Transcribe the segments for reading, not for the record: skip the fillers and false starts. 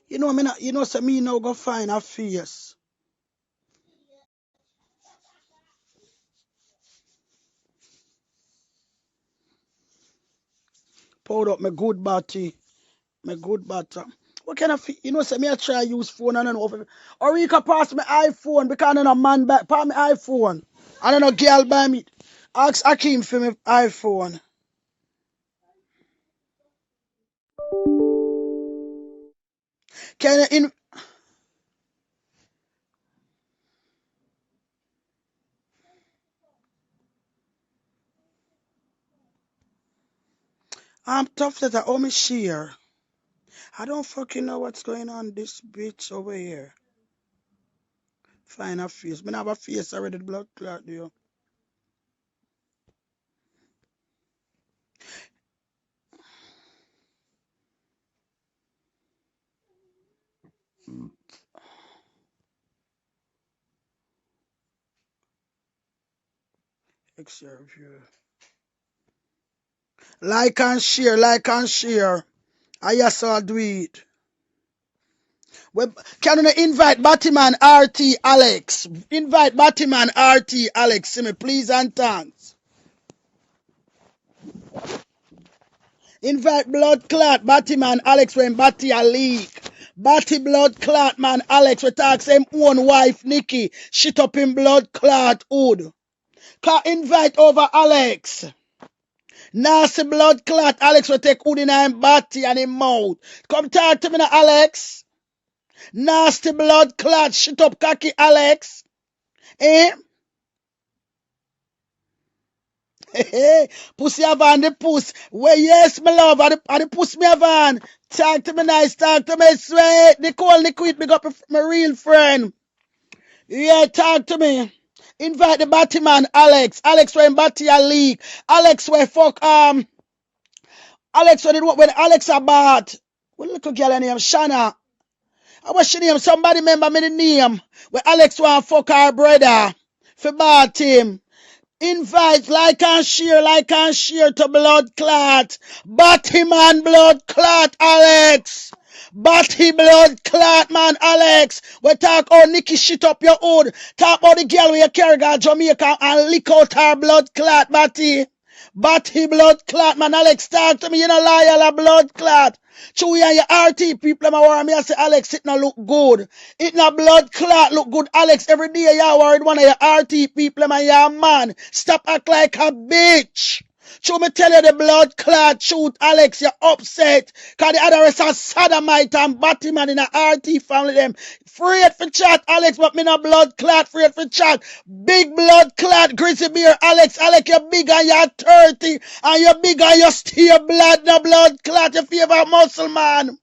You know, me not, you know, say me now go find a face. Pour up my good body. My good body. What kind of, you know, say me I try use phone and I don't know. Or you can pass me iPhone because I don't know man back. Pass me iPhone. I don't know girl buy me. Ask Akeem for me iPhone. Can you in I'm tough that I owe me share. I don't fucking know what's going on this bitch over here. Find a face. Me have a face already, the blood clot there. Extra review. Like and share, like and share. I yes I'll do it. Well, can you invite Batman RT Alex? Invite Batman RT Alex, see me please and thanks. Invite blood clot Batman Alex when Batty a leak. Batty blood clot man Alex we talk same own wife Nikki. Shit up in blood clot hood. Can invite over Alex. Nasty blood clot Alex will take hood in him body and him mouth. Come talk to me now Alex. Nasty blood clot shit up cocky Alex. Eh? Hey, pussy have on the puss. Well, yes, my love, and the puss me have on. Talk to me nice, talk to me sweet. Nicole, Liquid, big up my real friend. Yeah, talk to me. Invite the Batman, Alex. Alex when Batty a leak. Alex where fuck Alex when it when Alex about. What little girl name? Shanna. I was she name? Somebody remember me the name. Where Alex want fuck her brother. For bad him. Invite, like and share to blood clot. Batty man blood clot, Alex. Batty blood clot, man, Alex. We talk oh Nikki shit up your hood. Talk about the girl with your carry to Jamaica and lick out her blood clot, Batty. Batty blood clot, man, Alex. Talk to me, you know, liar, blood clot. Chewy and your RT people, my worry me, I say, Alex, it not look good. It not blood clot look good, Alex. Every day you worried one of your RT people, man, you're a man. Stop act like a bitch. Show me tell you the blood clot shoot, Alex, you're upset. Cause the other rest are sodomite and Batman in a RT family them. Afraid for chat, Alex, but me not blood clot, afraid for chat. Big blood clot, grizzly bear, Alex. Alex, you're big and you're 30. And you're big and you steer blood, no blood clot, your favorite muscle man.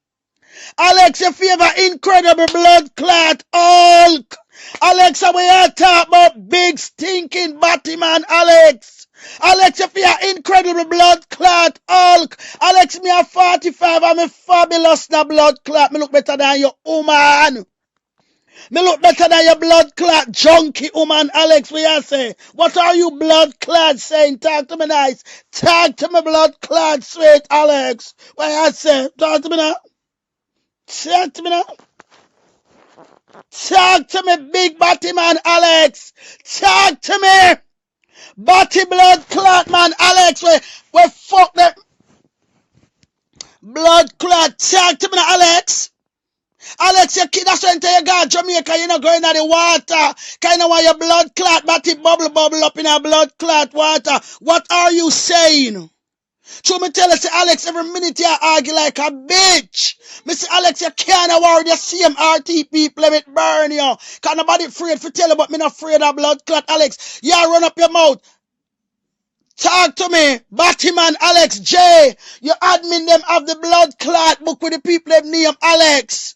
Alex, your favorite incredible blood clot, Hulk. Alex, we are talking about big stinking Batman, Alex. Alex, if you are incredible blood clot, Hulk. Alex, me are 45, I'm a fabulous na blood clot. Me look better than your woman. Me look better than your blood clot junkie woman, Alex. We are say, what are you blood clot saying? Talk to me nice. Talk to me blood clot sweet, Alex. What I say? Talk to me now. Talk to me now. Talk to me, big body man, Alex. Talk to me. Body blood clot man, Alex. We fuck that blood clot. Talk to me now, Alex. Alex, your kid, that's when you go Jamaica, you know, going in the water. Kind of want your blood clot, body bubble up in a blood clot water. What are you saying? So me tell you, say, Alex, every minute you argue like a bitch. Me say, Alex, you can't worry the same RT people, let it burn you. Cause nobody afraid to tell you, but me not afraid of blood clot, Alex. You run up your mouth. Talk to me, Batman, Alex, J. You admin them of the blood clot book with the people them name Alex.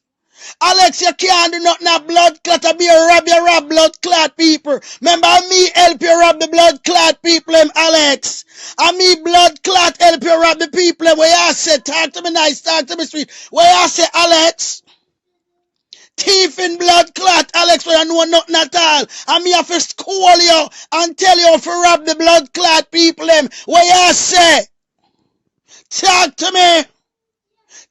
Alex, you can't do nothing a blood clot. I be a you rob blood clot people. Remember me help you rob the blood clot people, Alex. And me blood clot help you rob the people, where I say, talk to me nice, talk to me sweet. Where I say, Alex, Teef in blood clot, Alex, where I know nothing at all. And me have to school you and tell you to rob the blood clot people, where I say, talk to me.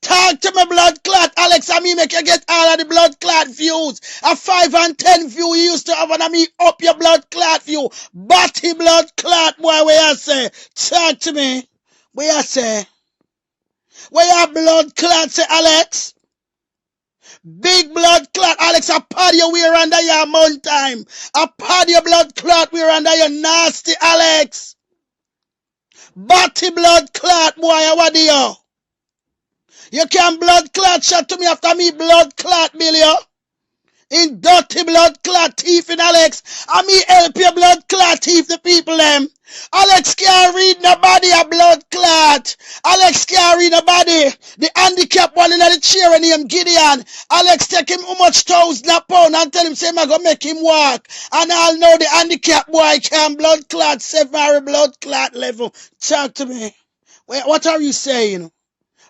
Talk to me, blood clot. Alex, and me make you get all of the blood clot views. A 5 and 10 view you used to have, and me up your blood clot view. Batty blood clot, boy, where you say? Talk to me. Where you say? Where your blood clot say, Alex? Big blood clot, Alex, a pad you wear under your mount time. A pad your blood clot wear under your nasty, Alex. Batty blood clot, boy, what do you? You can blood clot shot to me after me blood clot, Billy. In dirty blood clot Teef in Alex. And me help your blood clot Teef the people them. Alex can't read nobody a blood clot. Alex can't read nobody. The handicap one in the chair named Gideon. Alex take him how much £1,000 and tell him say I'm gonna make him walk. And I'll know the handicap boy can blood clot 7 blood clot level. Talk to me. Wait, what are you saying?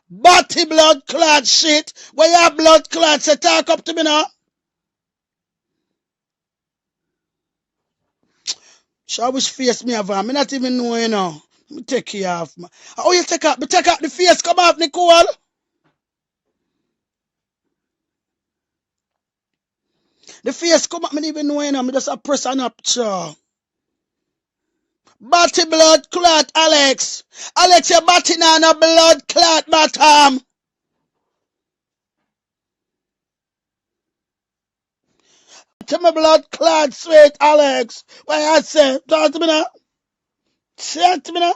Batty blood clot shit. Where your blood clot say talk up to me now. Shall which face me have on? Me not even know you know. Let me take you off, man. Oh, you take out the face, come off, Nicole. The face come up, me even know you know. Me just a press on up, chaw. Batty blood clot, Alex. Alex, you're batting on a blood clot bottom. To my blood clot sweet, Alex. What I say? Talk to me now. Talk to me now.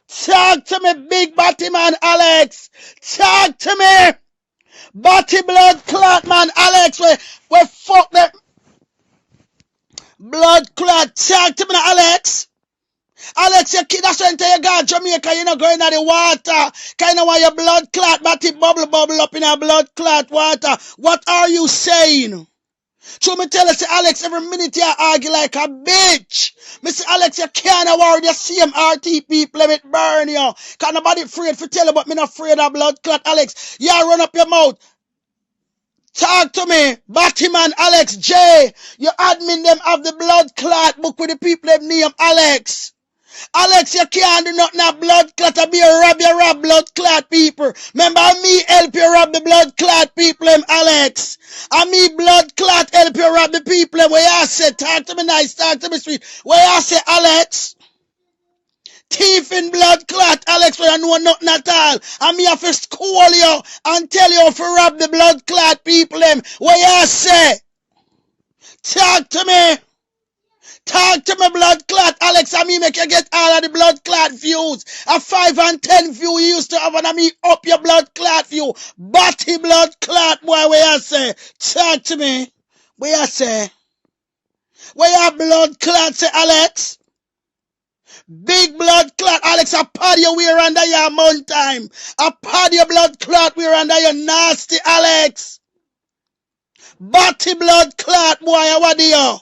Talk to me, big batty man, Alex. Talk to me. Batty blood clot man, Alex. We fuck them. Blood clot. Talk to me now, Alex. Alex, your kid, that's when you got Jamaica, you know, going in the water. Kind of want your blood clot, batty bubble up in a blood clot water. What are you saying? So me tell you, say, Alex, every minute you argue like a bitch. Me say, Alex, you can't worry the same RT people, let it burn you. Cause nobody afraid to tell you, but me not afraid of blood clot, Alex. You run up your mouth. Talk to me, Batman, Alex J. You admin them of the blood clot book with the people them name Alex. Alex, you can't do nothing a blood clot. I be a rob blood clot people. Remember me help you rob the blood clot people, Alex. And me blood clot help you rob the people. Where I say, talk to me nice, talk to me sweet. Where I say, Alex. Teef in blood clot, Alex, where you know nothing at all. And me have to school you and tell you to rob the blood clot people. Where I say, talk to me. Talk to me, blood clot, Alex, and me make you get all of the blood clot views. A 5 and 10 view you used to have, and me up your blood clot view. Batty blood clot, boy, where I say? Talk to me. Where I say? Where your blood clot say, Alex? Big blood clot, Alex, a pad you wear under your mount time. A pad your blood clot wear under your nasty, Alex. Batty blood clot, boy, what do you?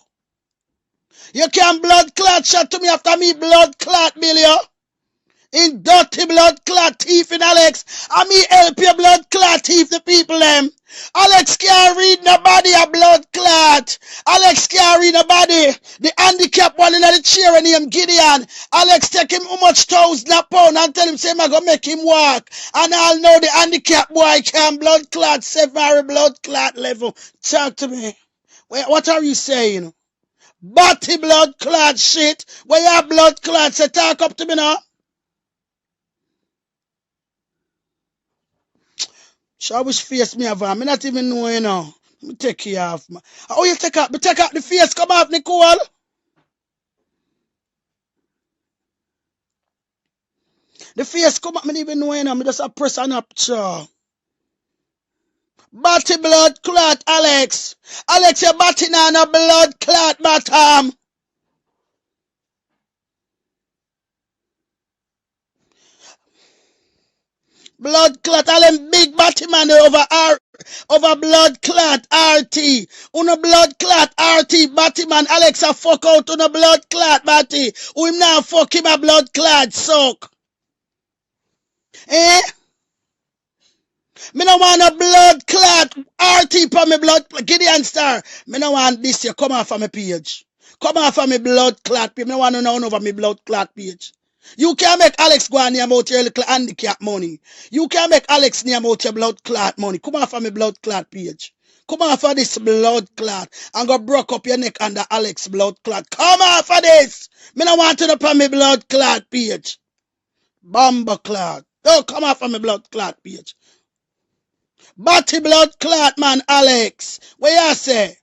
You can blood clot shot to me after me blood clot, Billy. In dirty blood clot Teef in Alex. And me help your blood clot Teef the people them. Alex can't read nobody a blood clot. Alex can't read nobody. The handicap one in the chair named Gideon. Alex take him how much £1,000 and tell him say I'm gonna make him walk. And I'll know the handicap boy can blood clot 7 blood clot level. Talk to me. Wait, what are you saying? Batty blood clot shit. Where your blood clot say talk up to me now. Shall which face me have on? Me not even know you know. Let me take you off, man. Oh, you take out the face, come off, Nicole. The face come up, me even know you know. Me just a press on up, chaw. Batty blood clot, Alex. Alex, you're batting on a blood clot bottom. Blood clot, all them big batty man over blood clot RT. Uno blood clot RT batty man. Alex a fuck out on a blood clot batty. Who him now fuck him a blood clot suck. Eh? Me no want a blood clot RT for me blood Gideon Star. Me no want this here. Come off of my page. Come off of me blood clot page. Me no want no over me blood clot page. You can't make Alex go and name out your little handicap money. You can't make Alex name out your blood clot money. Come off of my blood clot page. Come off of this blood clot and go broke up your neck under Alex blood clot. Come off of this. Me no want to know on my blood clot page. Bomber clot. Don't come off of my blood clot page. Batty blood clot man, Alex. What you say?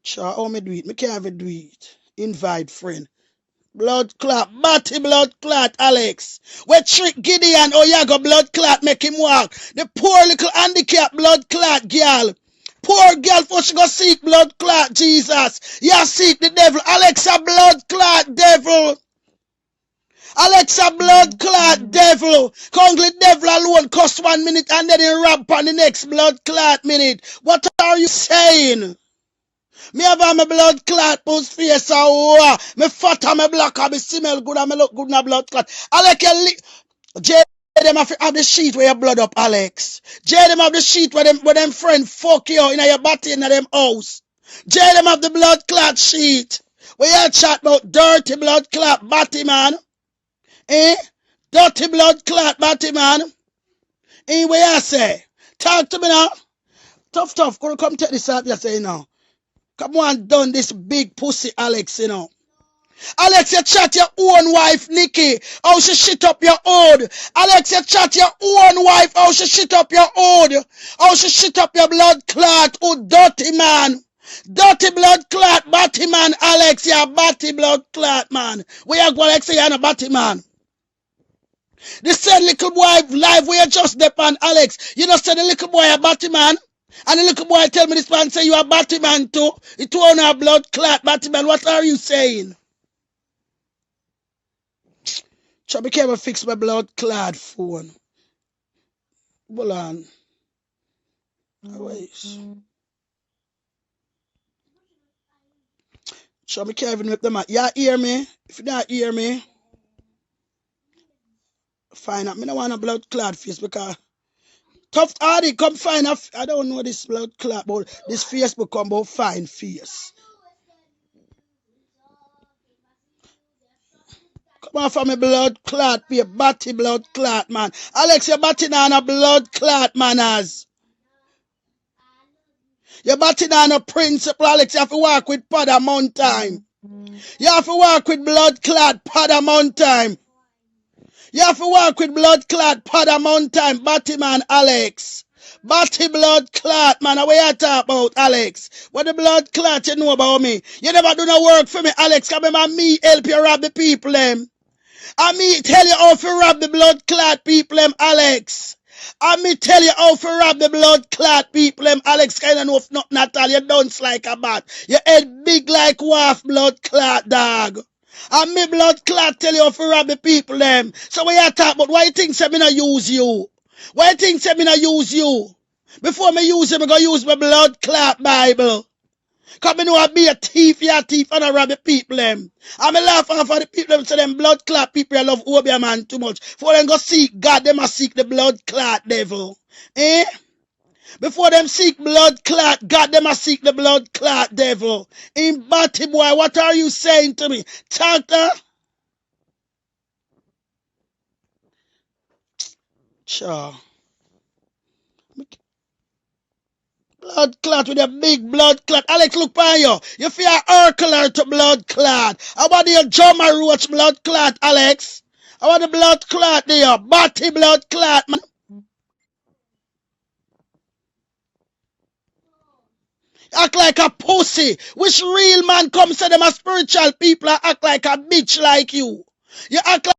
Sure, how me do it? Me can't even do it. Invite friend. Blood clot, batty blood clot, Alex. We trick Gideon, oh yeah, go blood clot, make him walk. The poor little handicap blood clot girl. Poor girl, for she go seek blood clot, Jesus. Yeah, seek the devil. Alex a blood clot devil. Alex a blood clot devil. Congly devil alone cost 1 minute and then he rap on the next blood clot minute. What are you saying? Me have my blood clot post face me fat and me black and me smell good and me look good in a blood clot. Alex, Jay them have the sheet where your blood up, Alex. Jay them have the sheet where them friend fuck you in your body in them house. Jay them have the blood clot sheet. Where you chat about dirty blood clot body man. Eh? Dirty blood clot body man. Eh, where you say? Talk to me now. Tough. Come take this out you say now. Come on, done this big pussy, Alex, you know. Alex, you chat your own wife, Nikki. How she shit up your own. Alex, you chat your own wife. How she shit up your own. How she shit up your blood clot. Oh, dirty man. Dirty blood clot, batty man, Alex. You're a batty blood clot, man. Where you go, Alex? You're a batty man. The said little boy live where you just depend, Alex. You know, say the little boy a batty man. And the little boy tell me this man say you a batty man too. It won't have blood clot, batty man. What are you saying? Shall be careful fix my blood clot phone. Hold on. Wait. Shall be careful with them. You hear me? If you don't hear me, find out. Me don't want a blood clot face because tough hardy come find out. I don't know this blood clot, but this Facebook come about fine face. Come on from a blood clot, be a batty blood clot, man. Alex, you're batting on a blood clot, manners. You're batting on a principle, Alex. You have to walk with Padamount time. You have to walk with blood clot, Padamount time. You have to walk with blood clot, Padamount time. Batty man, Alex. Batty blood clot, man. What you talk about, Alex? What the blood clot you know about me? You never do no work for me, Alex. Come on, me help you rob the people, them. I me tell you how to rob the blood clot people, them, Alex. I me tell you how to rob the blood clot people, them, Alex. Kind of know if nothing at all. You dunce like a bat. Your head big like waff blood clot, dog. And me blood clot tell you how to rob the people, them. So when you talk about why you think say me not use you? Why you think say me not use you? Before me use you, me go use my blood clot Bible. Cause me know I be a thief, you a thief, and I rob the people, them. And me laugh off of the people, them say them blood clot people, I love Obia man too much. Before them go seek God, them a seek the blood clot devil. Eh? Before them seek blood clot God, them a seek the blood clot devil. In batty boy, what are you saying to me? Talker? Sure. Blood clot with a big blood clot. Alex, look by you. You feel Urkel to blood clot. How about the drummer roach blood clot, Alex? How about the blood clot there? Batty blood clot, man. Act like a pussy. Which real man come say them a spiritual people act like a bitch like you? You act like